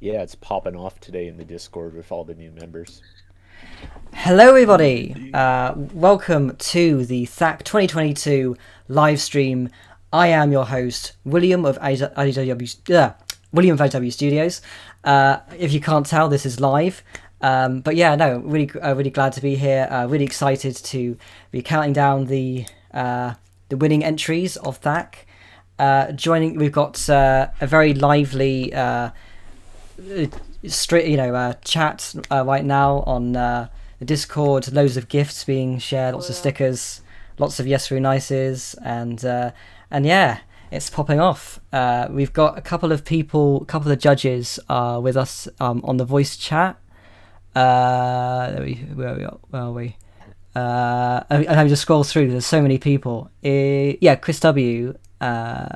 Yeah, it's popping off today in the Discord with all the new members. Hello, everybody. Welcome to the THAC 2022 live stream. I am your host, William of William of IW Studios. If you can't tell, this is live. But yeah, no, really glad to be here. Really excited to be counting down the winning entries of THAC. We've got a very lively chat right now on the Discord. Loads of gifts being shared, lots of stickers, lots of yes very nices, and yeah, it's popping off. We've got a couple of the judges with us on the voice chat. Where are we? And I just scroll through. There's so many people. Yeah, Chris W. Penta.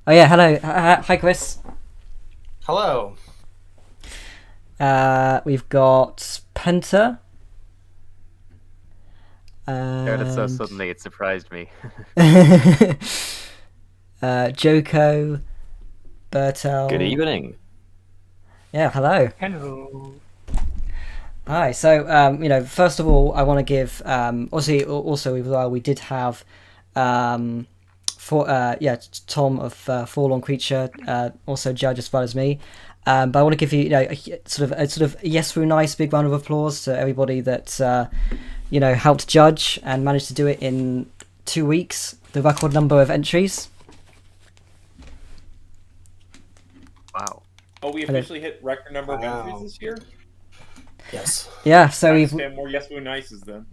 Oh yeah, hello. Hi, Chris. Hello. We've got Penta. Heard it so And suddenly, it surprised me. Joko, Bertel. Good evening. Yeah, hello. Hello. Hi. So, first of all, I want to give. Obviously, also as well, we did have, Tom of Forlorn Creature, also judge as well as me. But I want to give you, a sort of yes through nice big round of applause to everybody that helped judge and managed to do it in 2 weeks. The record number of entries. Wow. Oh, we officially hit record number of entries this year? Yes. Yeah. So we've. More yes we nices then.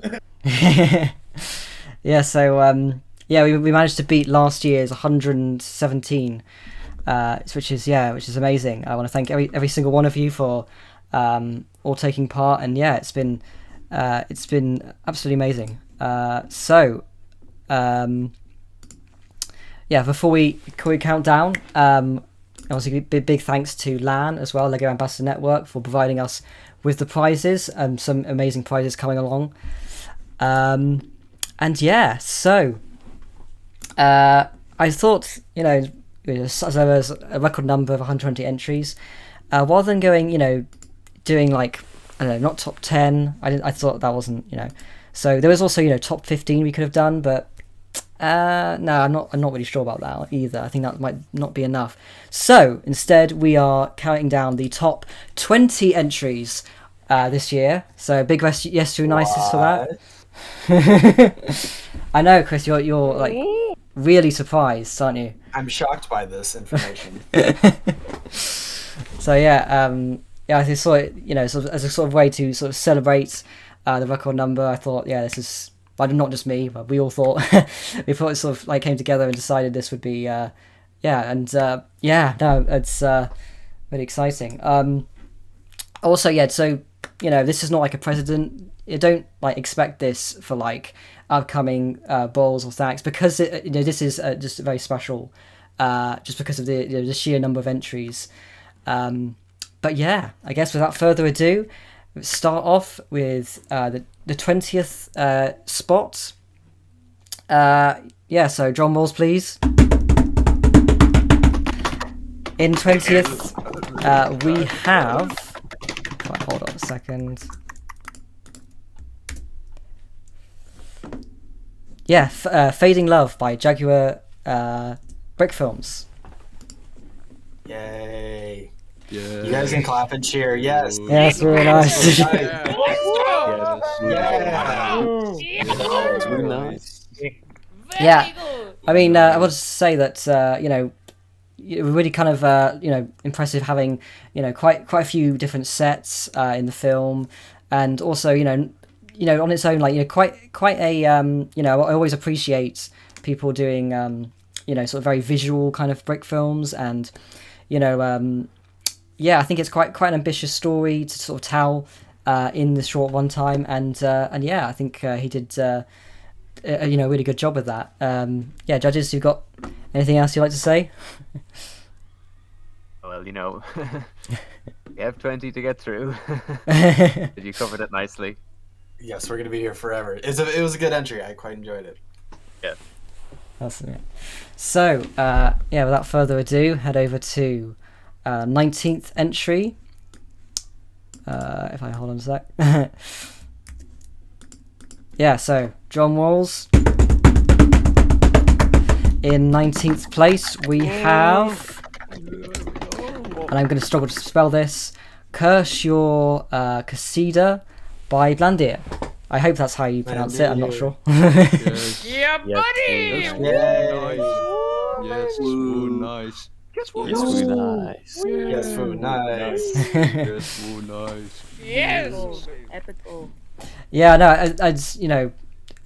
Yeah. So we managed to beat last year's 117. Which is amazing. I want to thank every single one of you for all taking part, and yeah, it's been absolutely amazing. Before we count down, obviously big thanks to LAN as well, Lego Ambassador Network, for providing us with the prizes and some amazing prizes coming along. I thought, as there was a record number of 120 entries, rather than going, doing like, I don't know, not top 10, I thought that wasn't, so there was also, top 15 we could have done, but no, I'm not really sure about that either. I think that might not be enough. So instead, we are counting down the top 20 entries this year. So big yes to nices for that. I know, Chris, you're like really surprised, aren't you? I'm shocked by this information. So I just saw it, sort of as a sort of way to sort of celebrate the record number. I thought, this is, well, not just me, but we all thought it sort of like came together and decided this would be it's really exciting. Also, so this is not like a precedent. You don't like expect this for like upcoming balls or THACs, because this is just very special, just because of the sheer number of entries. But yeah, I guess without further ado, let's start off with the 20th spot. So drum rolls, please. In 20th, we have. Right, hold on a second. Yeah, Fading Love by Jaguar Brick Films. Yay. Yeah. You guys can clap and cheer. Yes. Yes, very nice. It's really nice. Yeah, I mean, I want to say that really kind of impressive having quite a few different sets in the film, and also on its own, like quite a I always appreciate people doing sort of very visual kind of brick films, and I think it's quite an ambitious story to sort of tell in the short runtime, and I think he did a really good job with that. Judges, you've got anything else you'd like to say? Well, we have 20 to get through. You covered it nicely. Yes, we're gonna be here forever. It was a good entry. I quite enjoyed it. Yeah. That's it. So, without further ado, head over to 19th entry. If I hold on a sec. So drum rolls. In 19th place, we have, and I'm going to struggle to spell this, Curse Your Casida by Blandier. I hope that's how you pronounce it, I'm not sure. Yes. Yeah, buddy! Yes. Yay. Yes. Woo, nice. Yes, we nice. Yes, food, nice. Yes. Woo, nice. Yes! Epic O. Yeah, no, I just,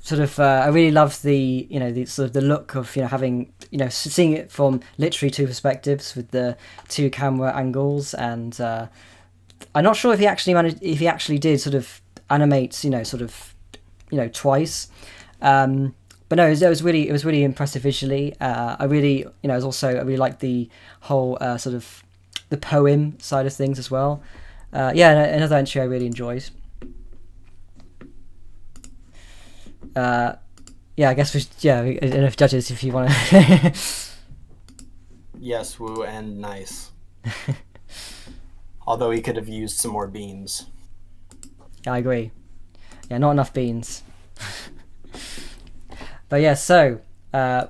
sort of, I really love the, the sort of the look of, having, seeing it from literally two perspectives with the two camera angles, and I'm not sure if he actually did sort of animate, twice. But no, it was really impressive visually. I really liked the whole sort of the poem side of things as well. Another entry I really enjoyed. I guess enough judges if you want to. Yes, woo, and nice. Although he could have used some more beans. Yeah, I agree. Yeah, not enough beans. But yeah, so now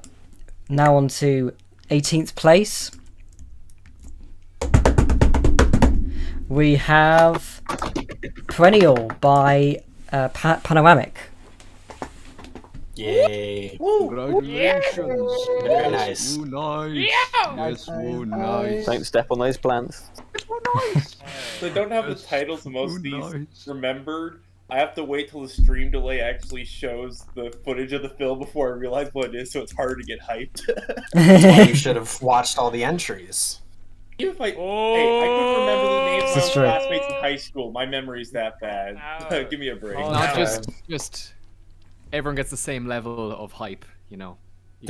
on to 18th place. We have Perennial by Panoramic. Yay. Congratulations. Very nice. Woo, nice. Yeah! Yes. Woo, nice. Don't step on those plants. So I don't have the Yes. titles of most of these Nice. remembered. I have to wait till the stream delay actually shows the footage of the film before I realize what it is, so it's harder to get hyped. That's why you should have watched all the entries. Even if I couldn't remember the names of This my is true. classmates in high school. My memory's that bad. No. Give me a break. Oh, Not no. just everyone gets the same level of hype, You can't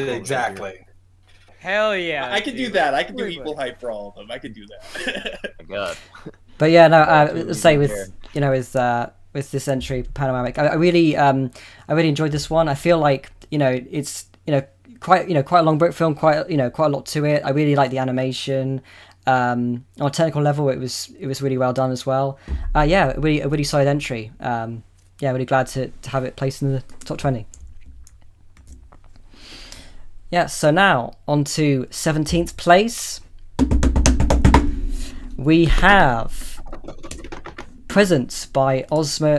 Exactly. Hell yeah. I can do dude. that. I can do Wait, equal hype for all of them. I can do that. My God. But yeah, no. Absolutely Say don't with care. with this entry, Panoramic, I really enjoyed this one. I feel like it's quite a long Brit film, quite a lot to it. I really like the animation. On a technical level, it was really well done as well. A really solid entry. Really glad to have it placed in the top 20. Yeah, so now on to 17th place. We have Presents by Osmo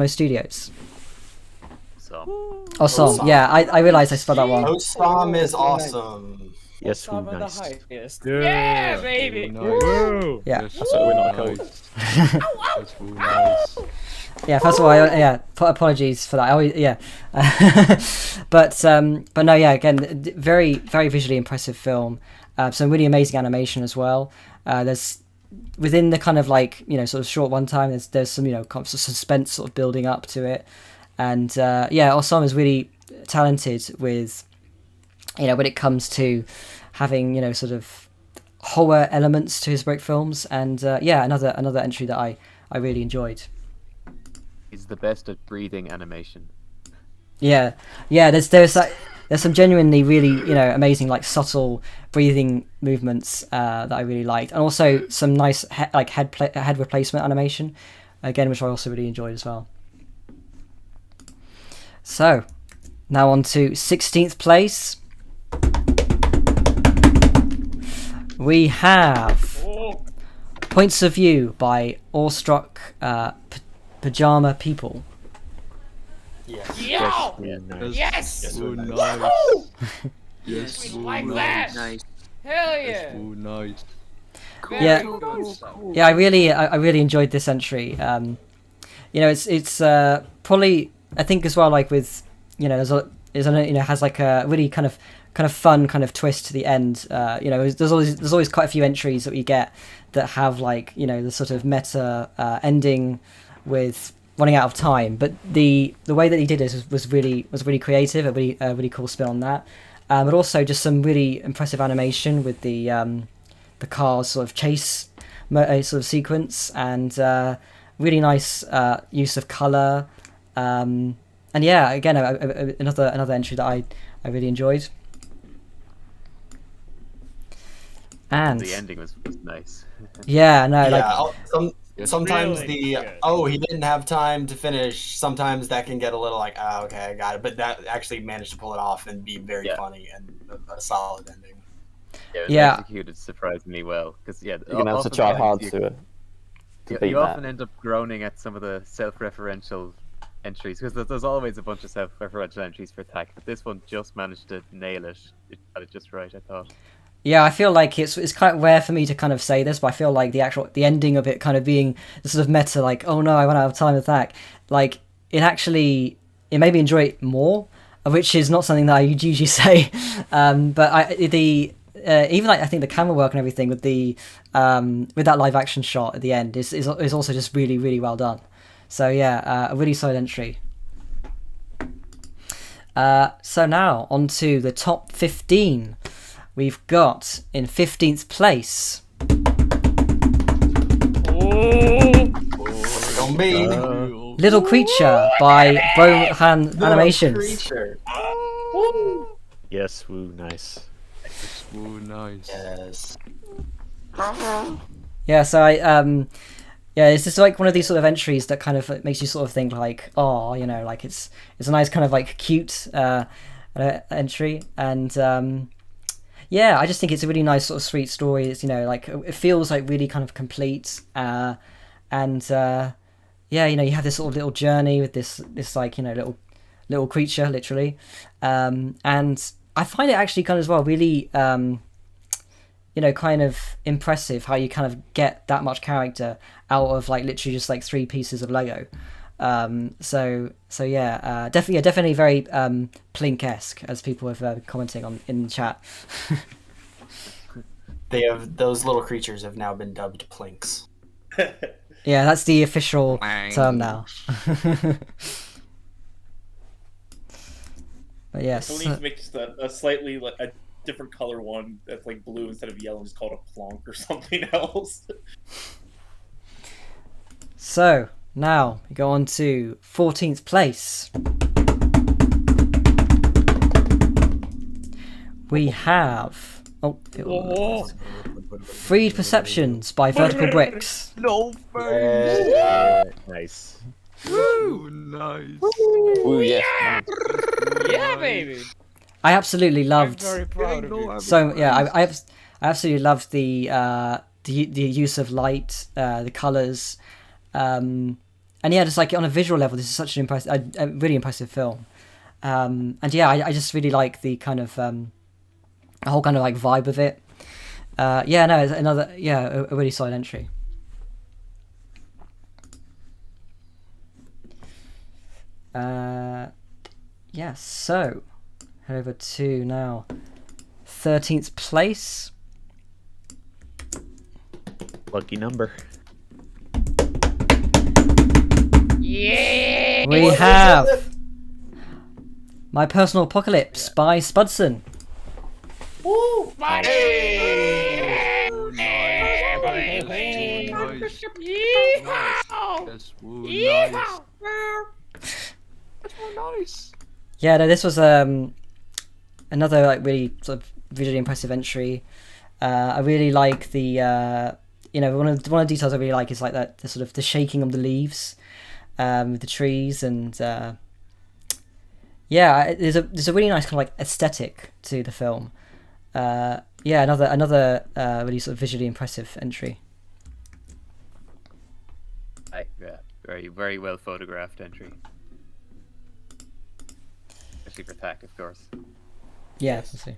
Studios. So, Awesome. Yeah, I realised I spelled that wrong. Osam is awesome. Yes, we Some of the nice. highest. Yeah, baby. Nice. Yeah. Yes, That's why we're not nice. Yes, nice. Yeah, first of all, apologies for that. I always, but no, yeah. Again, very, very visually impressive film. Some really amazing animation as well. There's within the kind of sort of short one time. There's some kind of suspense sort of building up to it, and Osama is really talented with when it comes to having sort of horror elements to his break films, and another entry that I really enjoyed. he's the best at breathing animation. Yeah. There's some genuinely really amazing subtle breathing movements that I really liked, and also some nice head replacement animation, again, which I also really enjoyed as well. So now on to 16th place. We have Points of View by Awestruck Pajama People. Yes. Yeah. Nice. Yes. Yes, Woo, nice. Yes, We woo, like nice. that. Hell yeah. Yes, woo, nice. Yeah. Cool. Yeah, I really enjoyed this entry. It's probably, I think as well, with has a really kind of fun kind of twist to the end. There's always quite a few entries that we get that have the sort of meta ending with running out of time. But the way that he did it was really creative, a really cool spin on that. But also just some really impressive animation with the cars sort of chase sort of sequence, and really nice use of color. And yeah, again, another entry that I really enjoyed. And The ending was nice. yeah, no, like Sometimes Really good. he didn't have time to finish. Sometimes that can get a little like, oh, okay, I got it. But that actually managed to pull it off and be very funny and a solid ending. Yeah, it was Yeah. executed surprisingly well. Because You're gonna have to often try the hard endings to you, beat you that. often end up groaning at some of the self-referential entries because there's always a bunch of self-referential entries for THAC, but this one just managed to nail it. It got it just right, I thought. yeah, I feel like it's kind of rare for me to kind of say this, but I feel like the ending of it kind of being the sort of meta, like, oh no, I ran out of time with that. Like it made me enjoy it more, which is not something that I usually say. But even like I think the camera work and everything with with that live action shot at the end is also just really, really well done. So yeah, a really solid entry. So now on to the top 15. We've got in 15th place. Don't be. Little Creature by Brohan Animations. Creature. Yes, woo, nice. Oh, nice. Yes. Yeah, so it's just like one of these sort of entries that kind of makes you sort of think like, oh, you know, like it's a nice kind of like cute entry, and yeah, I just think it's a really nice sort of sweet story. It's, you know, like it feels like really kind of complete, and yeah, you know, you have this sort of little journey with this like, you know, little creature literally, and I find it actually kind of as well really you know, kind of impressive how you kind of get that much character out of like literally just like 3 pieces of Lego. So yeah, definitely very Plink-esque, as people have commenting on in the chat. Those little creatures have now been dubbed plinks. Yeah, that's the official term now. But yes, We'll need to make just a slightly like a different color one that's like blue instead of yellow, just called a plonk or something else. so now we go on to 14th place. We have Freed Perceptions by Vertical Bricks. No Yeah, nice. Woo, nice. Woo, yeah. Yeah, baby. I absolutely I'm loved. very proud of you. So yeah, I absolutely loved the use of light, the colors, and yeah, just like on a visual level, this is such an a really impressive film. And yeah, I just really like the kind of a whole kind of like vibe of it. Yeah, no, it's another a really solid entry. Yeah, so head over to now 13th place. Lucky number. Yeah. We have My Personal Apocalypse by Spudson. Woo! Nice. Yeehaw! Yes, woo, Yeehaw! nice. That's so nice. Yeah, no, this was another like really sort of visually impressive entry. I really like the you know, one of the details I really like is like that the sort of the shaking of the leaves with the trees, and yeah, there's a really nice kind of like aesthetic to the film. Yeah, another really sort of visually impressive entry. Yeah, very, very well photographed entry. Especially for THAC, of course. Yeah, let's see.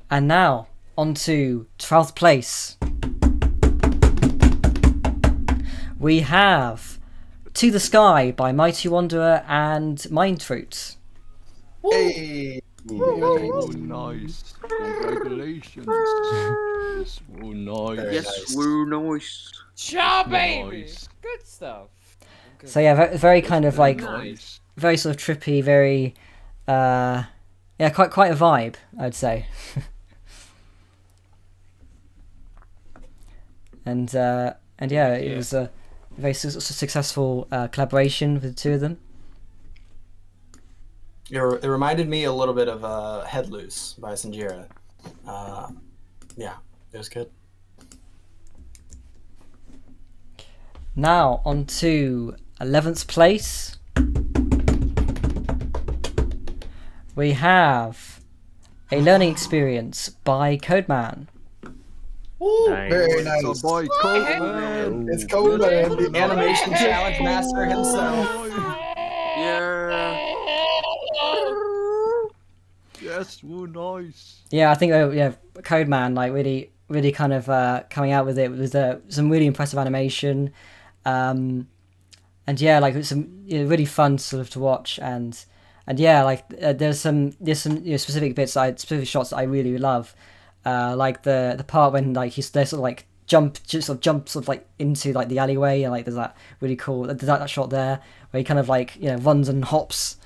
And now on to 12th place. We have To the Sky by Mighty Wanderer and Mind Fruit. Hey. Oh, nice. Congratulations. Yes, woo, nice. Yes, nice. Cha, baby. Nice. Good stuff. So yeah, very kind of like Nice. very sort of trippy, very yeah, quite a vibe, I'd say. and yeah, it was a very successful collaboration with the two of them. It reminded me a little bit of Head Loose by Sanjira. Yeah, it was good. Now on to 11th place. We have A Learning Experience by Codeman. Nice. Very So nice. boy, Coleman. It's Coleman, the animation challenge master himself. Yeah. Yes, woo, nice. Yeah, I think Codeman like really kind of coming out with it with some really impressive animation, and yeah, like it's some really fun sort of to watch, and yeah, like there's some specific specific shots that I really love, like the part when like they're sort of like jump like into like the alleyway, and like there's that really cool that shot there where he kind of like runs and hops.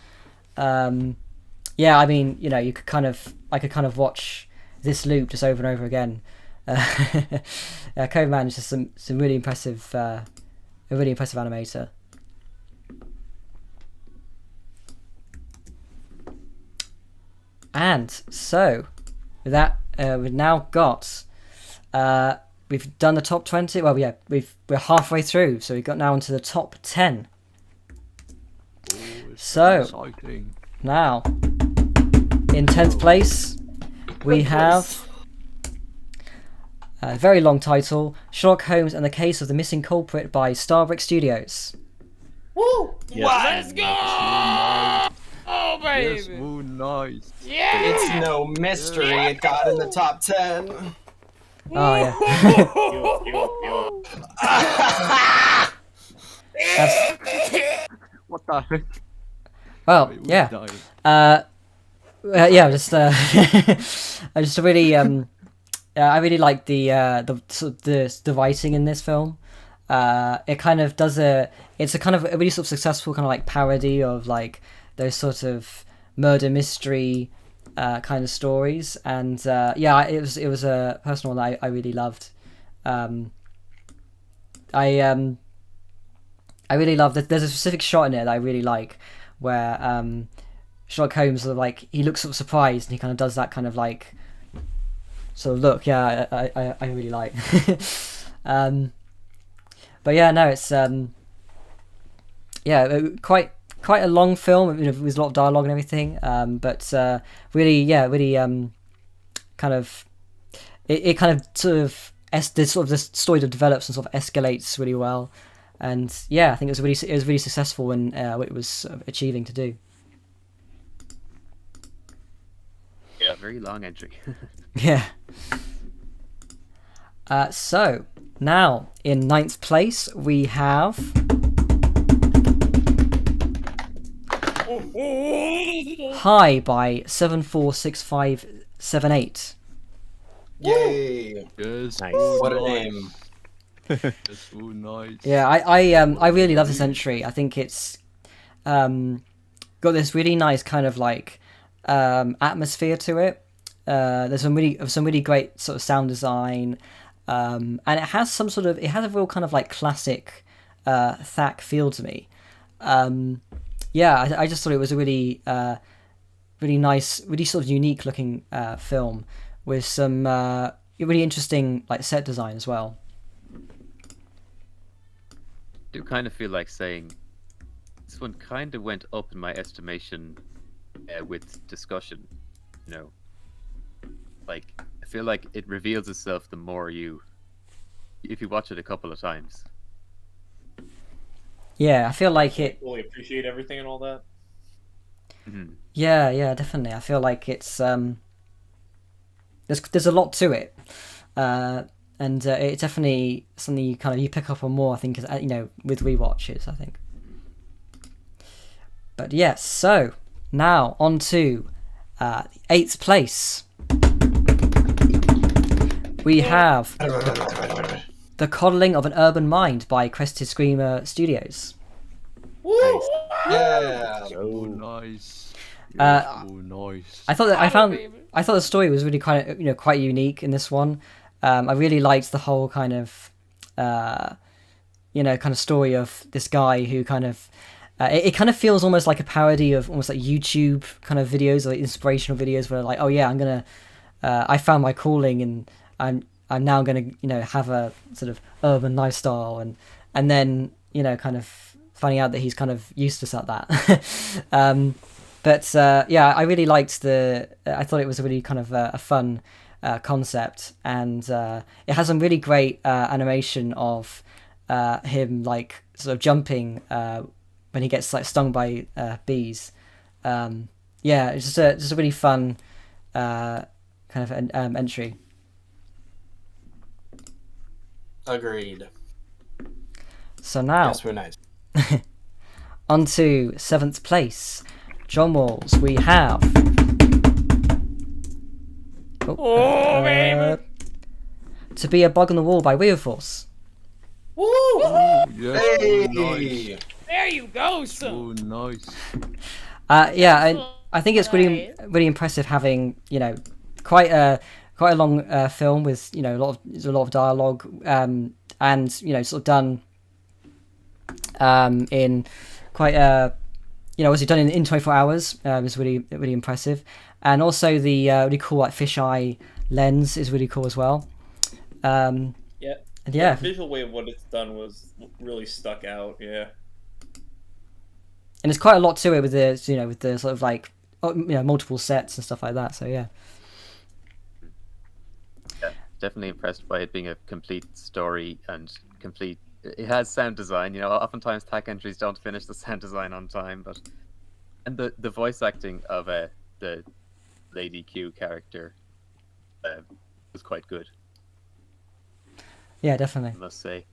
Yeah, I mean, I could kind of watch this loop just over and over again. Codeman is just some really impressive, a really impressive animator. And so, with that, we've now got, we've done the top 20. Well, yeah, we're halfway through, so we've got now into the top 10. Oh, it's So- exciting. Now, in 10th place, we have a very long title, Sherlock Holmes and the Case of the Missing Culprit by Starbrick Studios. Woo! Let's go! Oh, Yes, baby! woo, nice. Yeah! It's no mystery it got in the top 10. Oh, yeah. That's, What the heck? well, Wait, who's yeah. dying? Yeah, just I just really I really like the writing in this film. It kind of does it's a kind of a really sort of successful kind of like parody of like those sort of murder mystery kind of stories, and yeah, it was a personal one that I really loved. I really love that. There's a specific shot in it that I really like where Sherlock Holmes sort of like he looks sort of surprised and he kind of does that kind of like sort of look. Yeah, I really like. But yeah, no, it's yeah, quite a long film. With a lot of dialogue and everything. But really, yeah, really kind of it kind of sort of the story that develops and sort of escalates really well. And yeah, I think it was really successful in what it was sort of achieving to do. Yeah, very long entry. Yeah. So now in 9th place we have High by 746578. Yay! Yes, Nice. woo, What a nice. name. Yes, woo, nice. Yeah, I really love this entry. I think it's got this really nice kind of like atmosphere to it. There's some really great sort of sound design, and it has a real kind of like classic THAC feel to me. Yeah, I just thought it was a really really nice, really sort of unique looking film with some really interesting like set design as well. I do kind of feel like saying this one kind of went up in my estimation with discussion. Like I feel like it reveals itself the more if you watch it a couple of times. Yeah, I feel like it. Fully appreciate everything and all that. Mm-hmm. Yeah, definitely. I feel like it's there's a lot to it, and it's definitely something you pick up on more. I think with rewatches. I think. But yes, so now on to the 8th place. We have The Coddling of an Urban Mind by Crested Screamer Studios. Woo! Yeah. Woo, nice. Uh, Yes, woo, nice. I thought the story was really quite unique in this one. I really liked the whole kind of story of this guy who kind of it kind of feels almost like a parody of almost like YouTube kind of videos, like inspirational videos, where like, oh yeah, I found my calling, and I'm now gonna have a sort of urban lifestyle, and then kind of finding out that he's kind of useless at that. But yeah, I really liked I thought it was a really kind of a fun concept, and it has some really great animation of him like sort of jumping when he gets like stung by bees. Yeah, it's just a really fun kind of entry. Agreed. So now, Yes, we're nice. on to 7th place. John Walls, we have... Oh, baby. To Be a Bug on the Wall by Wheel Force. Woo! Yes. Hey! Nice. There you go, son. Oh, nice. Yeah, I think it's really impressive having quite a long film with a lot of dialogue, and sort of done in quite was it done in 24 hours. Is really impressive, and also the really cool like fisheye lens is really cool as well. Yeah. And yeah, The visual way of what it's done was really stuck out. Yeah. and there's quite a lot to it with the with the sort of like multiple sets and stuff like that. So yeah. Yeah, definitely impressed by it being a complete story and complete. It has sound design. Oftentimes THAC entries don't finish the sound design on time, and the voice acting of the Lady Q character was quite good, Yeah, definitely. I must say.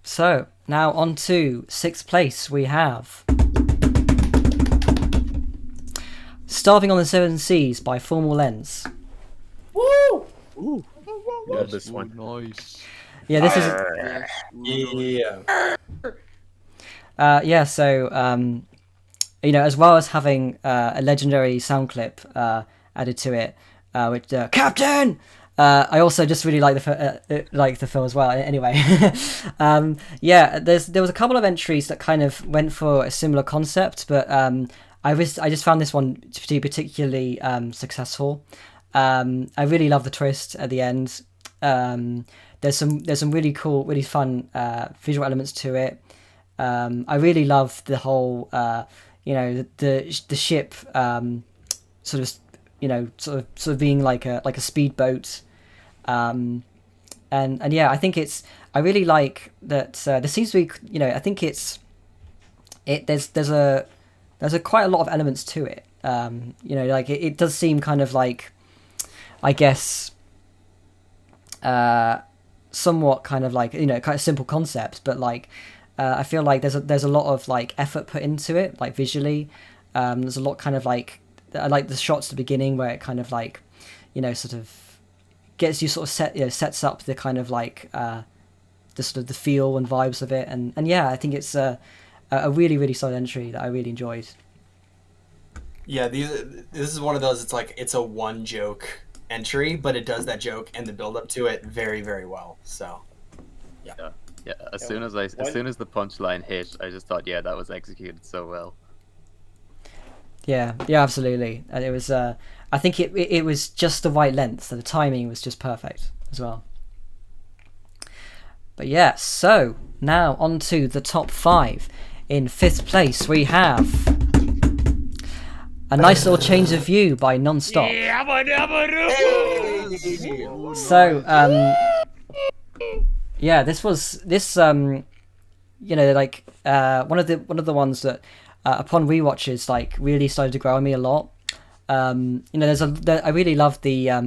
So now on to 6th place, we have Starving on the Seven Seas by Formal Lens. Woo! Ooh, love this one. Nice. Yeah, this is Yeah. yeah. So as well as having a legendary sound clip added to it, which Captain. I also just really like the film as well. Anyway, yeah, there was a couple of entries that kind of went for a similar concept, but I just found this one to be particularly successful. I really love the twist at the end. There's some really cool, really fun visual elements to it. I really love the whole the ship sort of being like a speedboat. And yeah, I think I really like that. There seems to be, I think there's a quite a lot of elements to it. Like it does seem kind of like, I guess, somewhat kind of like kind of simple concept, but like I feel like there's a lot of like effort put into it, like visually. There's a lot kind of like, I like the shots at the beginning where it kind of like sort of gets you sort of sets up the kind of like the sort of the feel and vibes of it, and yeah, I think it's a really, really solid entry that I really enjoyed. Yeah, this is one of those. It's like it's a one joke entry, but it does that joke and the build up to it very, very well. So, yeah. As soon as the punchline hit, I just thought, yeah, that was executed so well. Yeah, absolutely, and it was. I think it was just the right length, so the timing was just perfect as well. But yeah, so now on to the top 5. In 5th place, we have A Nice Little Change of View by Nonstop. So, yeah, this like one of the ones that upon rewatches like really started to grow on me a lot. I really love the a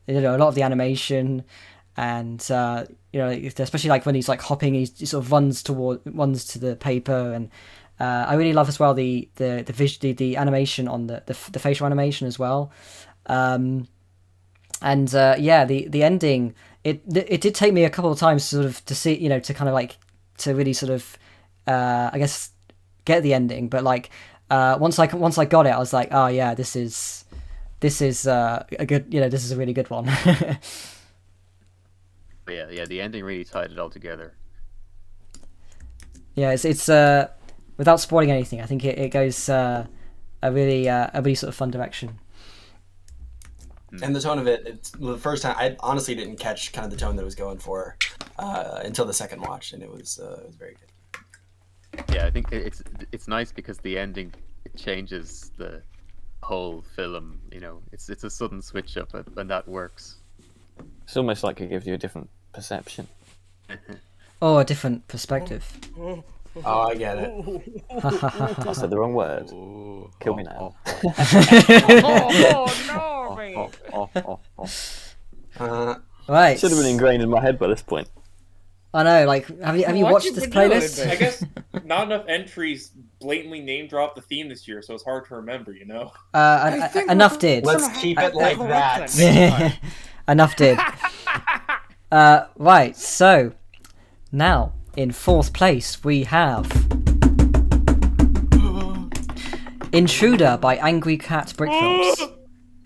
lot of the animation, and especially like when he's like hopping, he sort of runs to the paper, and I really love as well the animation on the facial animation as well, and yeah, the ending, it did take me a couple of times sort of to see, to kind of like to really sort of I guess get the ending, but like once I got it, I was like, oh yeah, this is a good, this is a really good one. But yeah, the ending really tied it all together. Yeah, it's without spoiling anything, I think it goes a really sort of fun direction. And the tone of it, it's the first time I honestly didn't catch kind of the tone that it was going for until the second watch, and it was very good. Yeah, I think it's nice because the ending it changes the whole film. You know, it's a sudden switch up, and that works. It's almost like it gives you a different perception. Or a different perspective. Oh, I get it. I said the wrong word. Kill me now. Oh, no, babe. Right. Should have been ingrained in my head by this point. I know. Like, have you What watched you this been doing, playlist? babe? I guess not enough entries blatantly name drop the theme this year, so it's hard to remember, you know? Enough did. Let's keep it like that. Enough did. Right. So now in fourth place we have Intruder by Angry Cat Brick Films.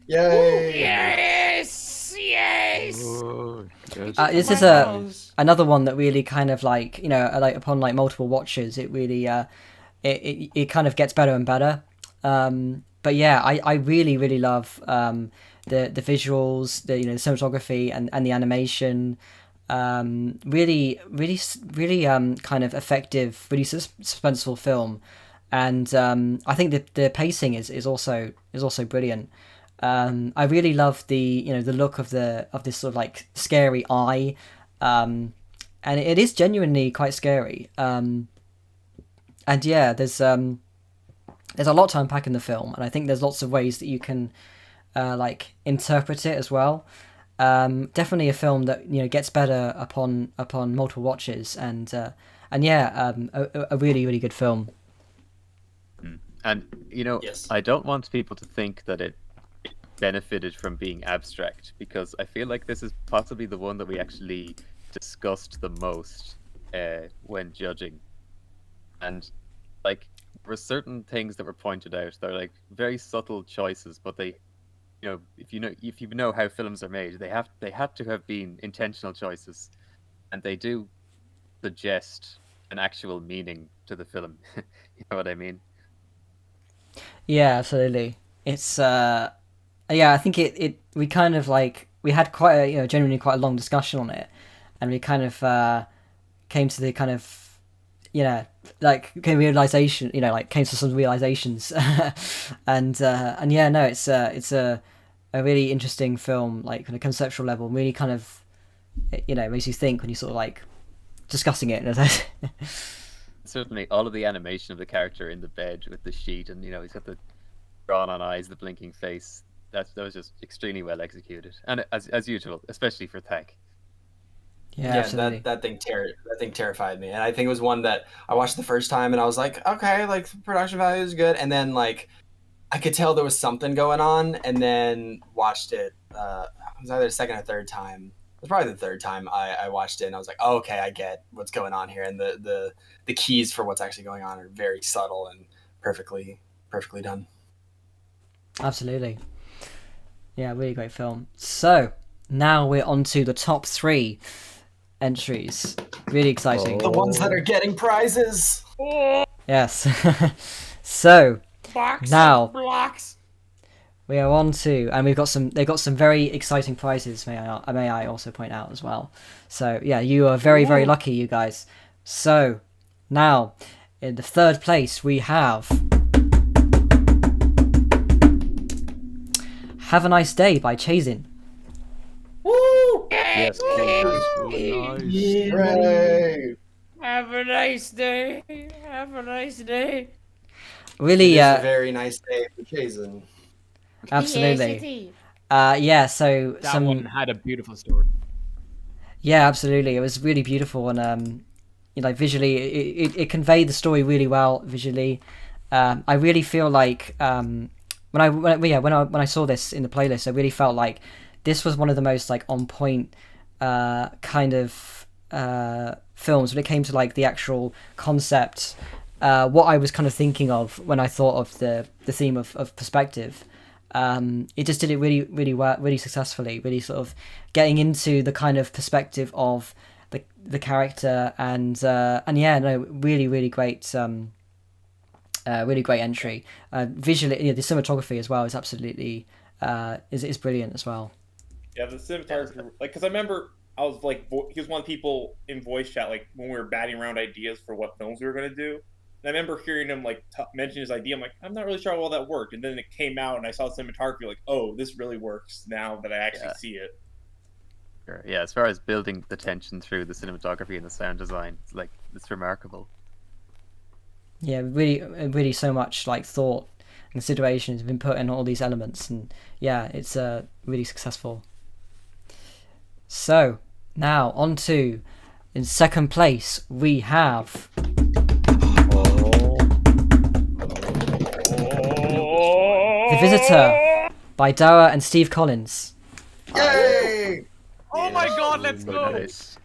Yay! Yes, yes. Oh, yes. This is another one that really kind of like, you know, like upon like multiple watches, it really it kind of gets better and better. But yeah, I really love the visuals, the cinematography and the animation. Really kind of effective, really suspenseful film. And I think the pacing is also brilliant. I really love the look of this sort of like scary eye, and it is genuinely quite scary. And yeah, there's a lot to unpack in the film, and I think there's lots of ways that you can like interpret it as well. Definitely a film that gets better upon multiple watches, and yeah, a really good film. And Yes. I don't want people to think that it benefited from being abstract, because I feel like this is possibly the one that we actually discussed the most when judging. And like there were certain things that were pointed out that are like very subtle choices, but they, if you know how films are made, they had to have been intentional choices, and they do suggest an actual meaning to the film. You know what I mean? Yeah, absolutely. It's yeah, I think we kind of like we had quite a genuinely quite a long discussion on it, and we kind of came to the kind of like realization, came to some realizations, and yeah, no, it's a really interesting film, like on a conceptual level, really kind of makes you think when you sort of like discussing it. Certainly, all of the animation of the character in the bed with the sheet, and he's got the drawn-on eyes, the blinking face. That was just extremely well executed, and as usual, especially for THAC. Yeah, absolutely. that thing terrified me, and I think it was one that I watched the first time, and I was like, okay, like production value is good, and then like I could tell there was something going on, and then watched it. It was either the second or third time. It was probably the third time I watched it, and I was like, oh, okay, I get what's going on here, and the keys for what's actually going on are very subtle and perfectly done. Absolutely. Yeah, really great film. So now we're on to the top 3 entries. Really exciting. The ones that are getting prizes. Yes. So Box now of blocks. we are on to, and they've got some very exciting prizes. May I also point out as well. So yeah, you are very lucky, you guys. So now in the third place we have Have a Nice Day by Chazin. Woo! Yes, Oh, nice. Hooray! Have a nice day. Have a nice day. Really, It's a very nice day for Jason. absolutely. Yeah, so That one had a beautiful story. yeah, absolutely. It was really beautiful, and visually, it conveyed the story really well visually. I really feel like when I saw this in the playlist, I really felt like this was one of the most like on point kind of films when it came to like the actual concept. What I was kind of thinking of when I thought of the theme of perspective. It just did it really well, really successfully, really sort of getting into the kind of perspective of the character, and yeah, no, really great Really great entry. Visually, the cinematography as well is absolutely is brilliant as well. Yeah, the cinematography, like, because I remember I was like, he was one of the people in voice chat, like, when we were batting around ideas for what films we were going to do. And I remember hearing him, like, mention his idea. I'm like, I'm not really sure how well that worked. And then it came out, and I saw the cinematography, like, oh, this really works now that I actually see it. Sure. Yeah, as far as building the tension through the cinematography and the sound design, it's remarkable. Yeah, really so much like thought and consideration has been put in all these elements, and yeah, it's really successful. So now on to, in second place we have The Visitor by Dara and Steve Collins. Yay! Oh my god, let's go! Nice.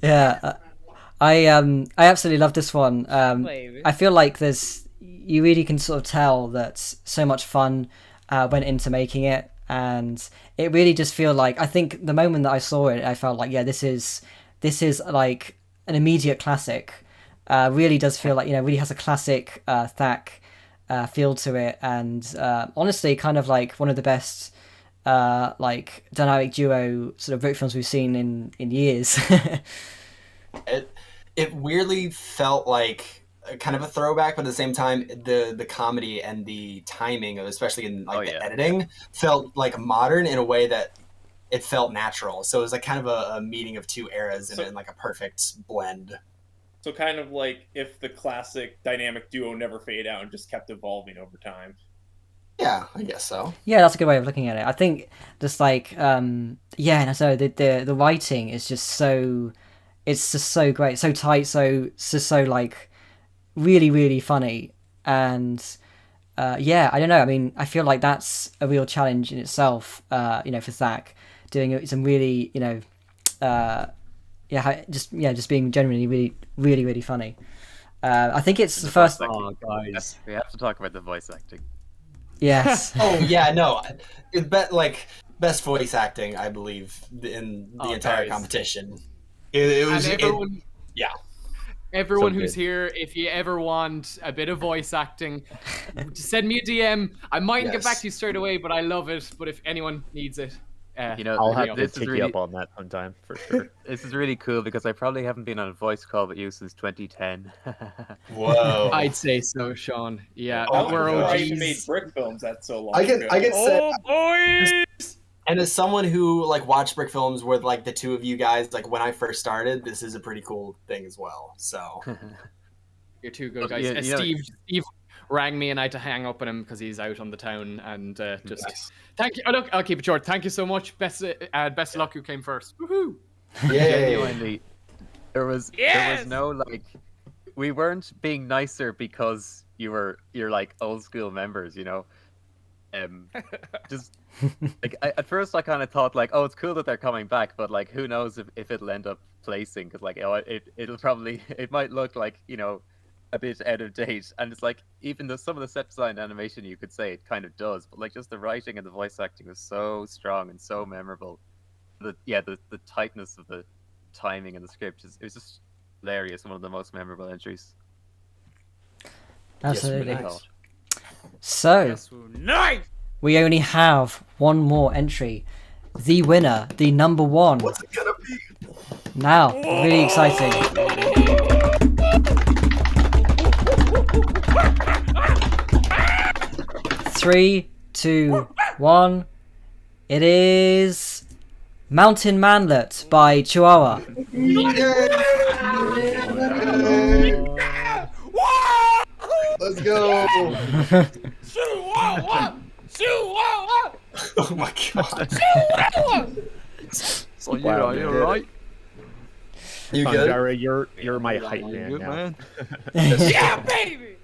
Yeah, I absolutely love this one. I feel like you really can sort of tell that so much fun went into making it, and it really just feel like, I think the moment that I saw it, I felt like, yeah, this is like an immediate classic. Really does feel like, really has a classic THAC feel to it, and honestly, kind of like one of the best like dynamic duo sort of Brit films we've seen in years. It weirdly felt like kind of a throwback, but at the same time, the comedy and the timing, especially in the editing, felt like modern in a way that it felt natural. So it was like kind of a meeting of two eras in like a perfect blend. So kind of like if the classic dynamic duo never fade out and just kept evolving over time. Yeah, I guess so. Yeah, that's a good way of looking at it. I think just like so the writing is just so, it's just so great, so tight, so like really, really funny. And yeah, I don't know, I mean, I feel like that's a real challenge in itself, for THAC, doing some really, just being genuinely really, really, really funny. I think it's the first. Oh, guys, we have to talk about the voice acting. Yes. Oh yeah, no, best voice acting, I believe, in the entire competition. It was, Everyone So who's good. here, if you ever want a bit of voice acting, just send me a DM. I mightn't get back to you straight away, but I love it. But if anyone needs it, I'll have to this take is you really, up on that sometime for sure. This is really cool because I probably haven't been on a voice call with you since 2010. Whoa. I'd say so, Sean. Yeah, That was we're before I OGs. even made Brick films that so long I can say, boys! and as someone who watched Brick films with the two of you guys, when I first started, this is a pretty cool thing as well. So You're too good, Look, guys. you know- Steve rang me and I had to hang up on him because he's out on the town. And just Nice. thank you. Oh, look, I'll keep it short. Thank you so much. Best of luck. Who came first? Woohoo! Genuinely, there was Yes! no we weren't being nicer because you're old school members, just at first I kind of thought oh, it's cool that they're coming back, but who knows if it'll end up placing, because it might look a bit out of date, and it's even though some of the set design animation you could say it kind of does, but just the writing and the voice acting was so strong and so memorable. The tightness of the timing and the script it was just hilarious. One of the most memorable entries. Absolutely. Yes, nice. So Nice! we only have one more entry. The winner, the number one. what's it gonna be? Now, really exciting. 3, 2, 1. It is Mountain Manlet by Chihuahua. Let's go! Chihuahua! Chihuahua! Oh my god! Chihuahua! So Wow, you're man. right. You good? Pandara, you're my hype man Good now. man. Yeah, baby!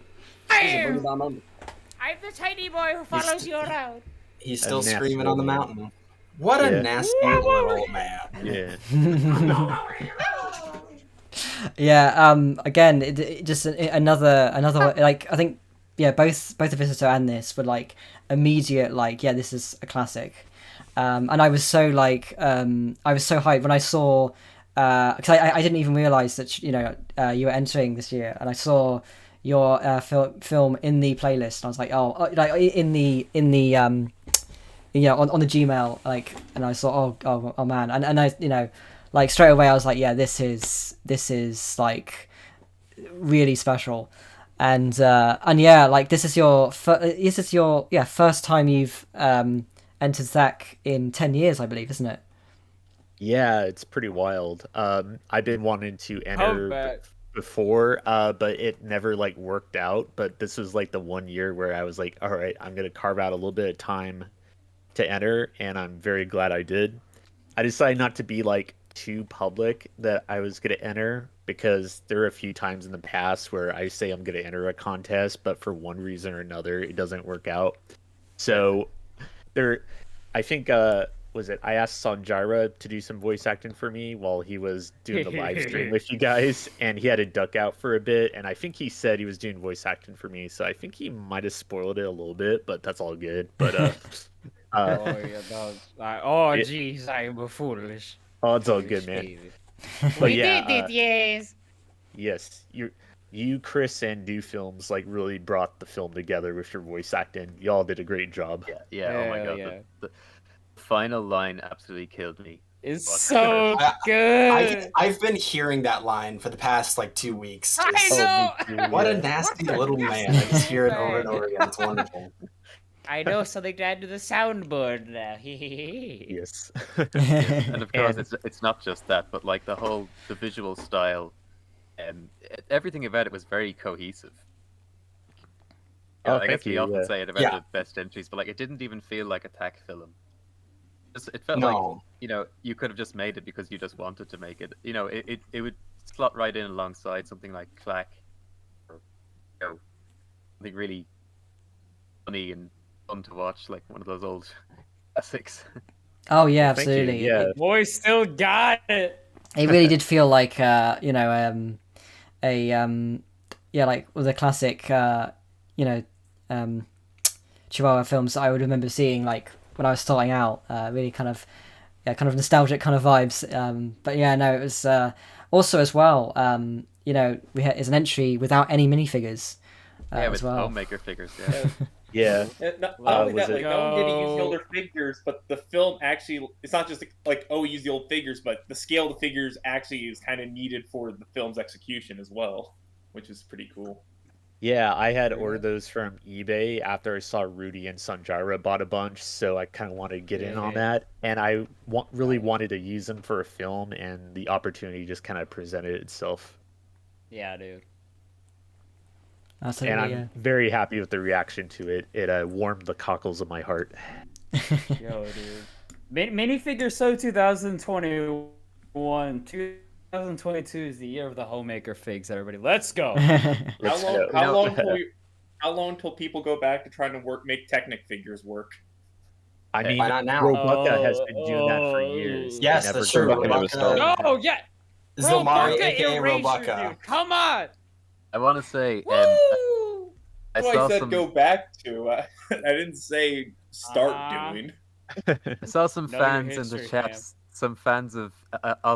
I'm the tiny boy who follows you around. He's still nasty screaming on the man. mountain. What a Yeah. nasty little man. Yeah. Yeah. Again, just another I think both the Visitor and this were immediate this is a classic. And I was so hyped when I saw because I didn't even realize that you were entering this year, and I saw your film in the playlist, and I was like, like in the on the Gmail, like, and I saw oh man, and I like straight away I was like, yeah, this is like really special. And yeah, like this is your first time you've entered THAC in 10 years, I believe, isn't it? Yeah, it's pretty wild. I've been wanting to enter before, but it never like worked out. But this was like the 1 year where I was like, all right, I'm gonna carve out a little bit of time to enter, and I'm very glad I did. I decided not to be like too public that I was gonna enter, because there are a few times in the past where I say I'm gonna enter a contest, but for one reason or another it doesn't work out. So I think I asked Sanjara to do some voice acting for me while he was doing the live stream with you guys, and he had to duck out for a bit, and I think he said he was doing voice acting for me, so I think he might have spoiled it a little bit, but that's all good. But jeez, I'm foolish. oh, it's all good, man. But We yeah, did it, yes. yes, you, Chris, and Do Films like really brought the film together with your voice acting. Y'all did a great job. Yeah. Oh my god. Yeah. The final line absolutely killed me. It's so good. I've been hearing that line for the past like 2 weeks. I know. What a nasty little man. I just hear it over and over again. It's wonderful. I know something to add to the soundboard now. Yes. And of course, it's not just that, but like the visual style, and everything about it was very cohesive. I guess we often say it about the best entries, but like it didn't even feel like a THAC film. It felt like you could have just made it because you just wanted to make it. It would slot right in alongside something like Clack, or something really funny and fun to watch, like one of those old classics. Oh yeah, absolutely. Yeah, Boy, still got it. It really did feel like like with the classic Chihuahua films that I would remember seeing like when I was starting out. Really kind of nostalgic kind of vibes. But yeah, no, it was also as well. We had is an entry without any minifigures. With as well. homemaker figures. Yeah. Yeah. Not only that, like, not only did he use the older figures, but the film actually, it's not just like, oh, he used the old figures, but the scale of the figures actually is kind of needed for the film's execution as well, which is pretty cool. Yeah, I had ordered those from eBay after I saw Rudy and Sanjara bought a bunch, so I kind of wanted to get in on that, and I really wanted to use them for a film, and the opportunity just kind of presented itself. Yeah, dude. Absolutely, and I'm very happy with the reaction to it. It warmed the cockles of my heart. Yo, dude. Minifigure So 2021. 2022 is the year of the homemaker figs, everybody. Let's go. How long until people go back to trying to make Technic figures work? I mean, why not now? Robucka has been doing that for years. Yes, that's true. Oh yeah. Zilmari, Robucka aka erasure, Robucka. dude. Come on. I want to say, Woo! That's what I said go back to. I didn't say start doing. I saw some Know your fans in history, the chat, some fans of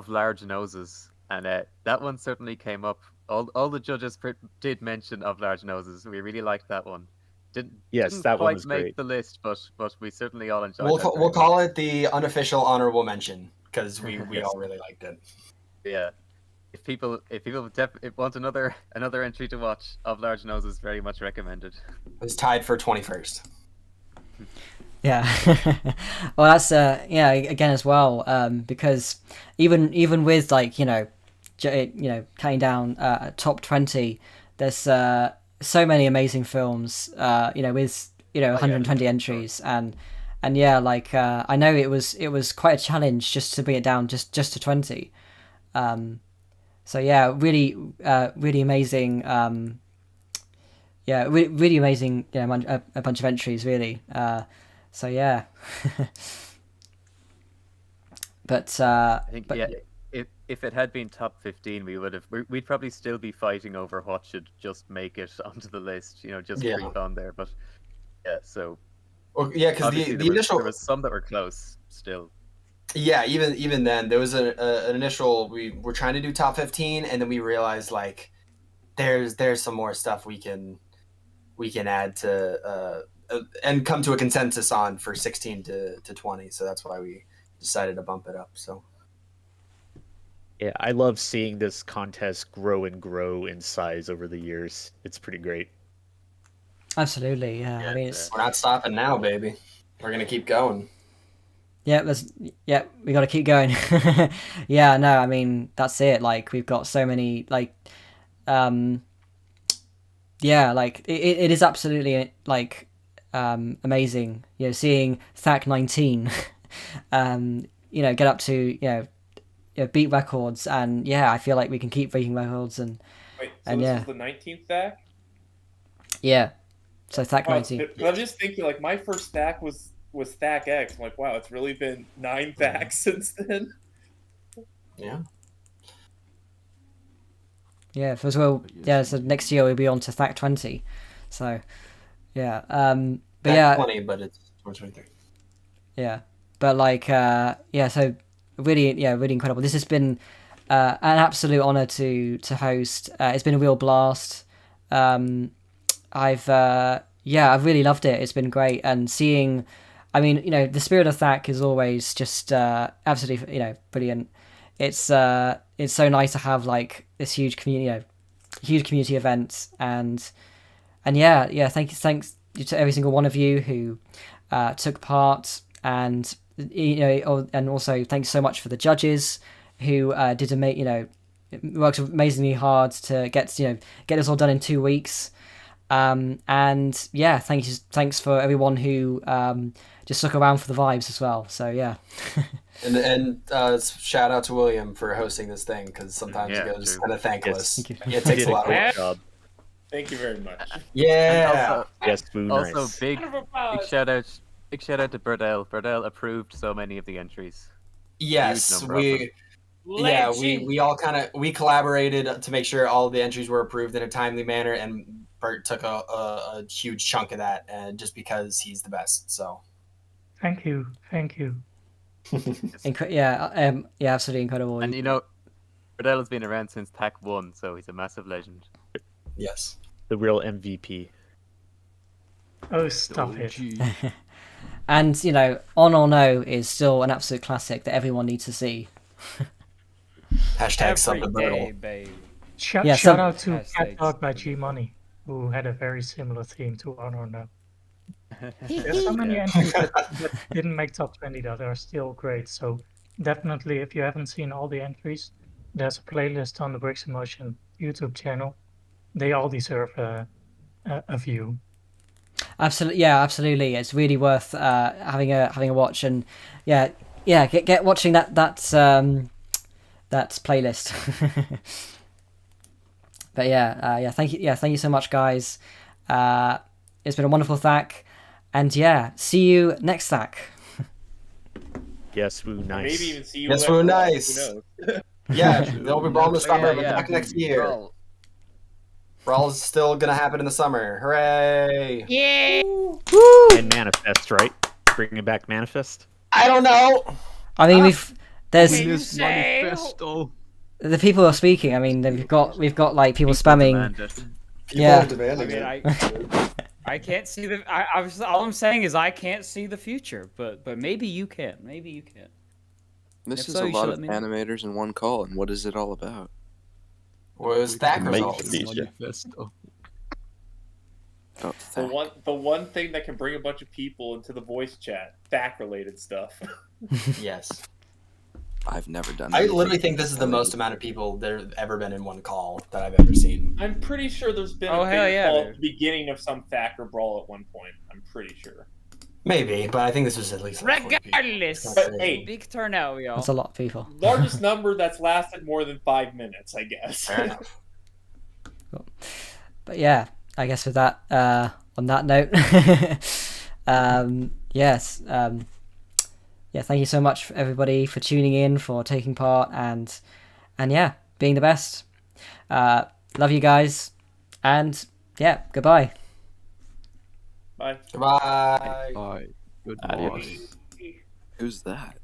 large noses, and that one certainly came up. All the judges did mention of large noses. We really liked that one. Didn't that one was make great. the list, but we certainly all enjoyed. We'll call it the unofficial honorable mention because we all really liked it. Yeah. If people want another entry to watch of large noses, very much recommended. It was tied for 21st. Yeah. Well, that's again as well, because even with like cutting down top 20, there's so many amazing films with 120 entries, and yeah, like I know it was quite a challenge just to bring it down just to 20. So yeah, really amazing. Really amazing. A bunch of entries, really. So yeah. But I think if it had been top 15, we'd probably still be fighting over what should just make it onto the list. Just creep on there. But yeah, so well, yeah, because the initial there was some that were close still. Yeah, even then, there was an initial. We were trying to do top 15, and then we realized like there's some more stuff we can add to and come to a consensus on for 16 to 20. So that's why we decided to bump it up. So Yeah, I love seeing this contest grow and grow in size over the years. It's pretty great. Absolutely, yeah. I mean, we're not stopping now, baby. We're gonna keep going. Yeah, we got to keep going. Yeah, no, I mean that's it. Like we've got so many like, yeah, like it is absolutely like amazing. You know, seeing THAC 19, you know, get up to beat records, and yeah, I feel like we can keep breaking records and Wait, so and this yeah, is the 19th THAC? yeah. So THAC 19. I'm just thinking, like, my first THAC was THAC X. I'm like, wow, it's really been 9 THACs since then. Yeah. Yeah, as well. Yeah, so next year we'll be on to THAC 20. So, yeah. But THAC yeah, 20, but it's 2023. Yeah, but like, yeah. So really incredible. This has been an absolute honor to host. It's been a real blast. I've really loved it. It's been great, and seeing, I mean, you know, the spirit of THAC is always just absolutely, you know, brilliant. It's so nice to have like this huge community event, and yeah. Thanks to every single one of you who took part, and you know, and also thanks so much for the judges who worked amazingly hard to get this all done in 2 weeks. And yeah, thanks for everyone who just stuck around for the vibes as well. So yeah. and shout out to William for hosting this thing, because sometimes it goes kind of thankless. It takes a lot of work. Thank you very much. Yeah. Also, big shout out to Burdell. Burdell approved so many of the entries. Yes, we all we collaborated to make sure all of the entries were approved in a timely manner, and Bert took a huge chunk of that, and just because he's the best. So thank you. Yeah, absolutely incredible. And you know, Burdell has been around since THAC 1, so he's a massive legend. Yes, the real MVP. Oh, stop it. And you know, On or No is still an absolute classic that everyone needs to see. Hashtag sub the Burdell. Shout out to Cat Dog by G Money, who had a very similar theme to On or No. There's so many entries that didn't make top 20 that are still great. So definitely, if you haven't seen all the entries, there's a playlist on the Bricks in Motion YouTube channel. They all deserve a view. Absolutely. It's really worth having a watch, and get watching that playlist. But thank you so much, guys. It's been a wonderful THAC, and see you next THAC. Yes, woo, nice. Maybe even see you. Yes, woo, nice. Yeah, they'll be Brawl in the summer, but back next year. Brawl's still gonna happen in the summer. Hooray! Yeah. Woo! And Manifest, right? Bringing back Manifest. I don't know. I mean, there's Manifesto. the people are speaking. I mean, we've got like people spamming. I can't see the. All I'm saying is I can't see the future, but maybe you can. Maybe you can. This is a lot of animators in one call, and what is it all about? What was THAC results? Manifesto. Oh, the one thing that can bring a bunch of people into the voice chat, THAC related stuff. Yes. I've never done. I literally think this is the most amount of people that have ever been in one call that I've ever seen. I'm pretty sure there's been a big call at the beginning of some THAC or Brawl at one point. I'm pretty sure. Maybe, but I think this was at least like regardless. But, hey, big turnout, y'all. That's a lot of people. Largest number that's lasted more than 5 minutes, I guess. Fair enough. Cool. But yeah, I guess with that, on that note, yes, thank you so much everybody for tuning in, for taking part, and being the best. Love you guys, and goodbye. Bye. Goodbye. Bye. Goodbye. Who's that?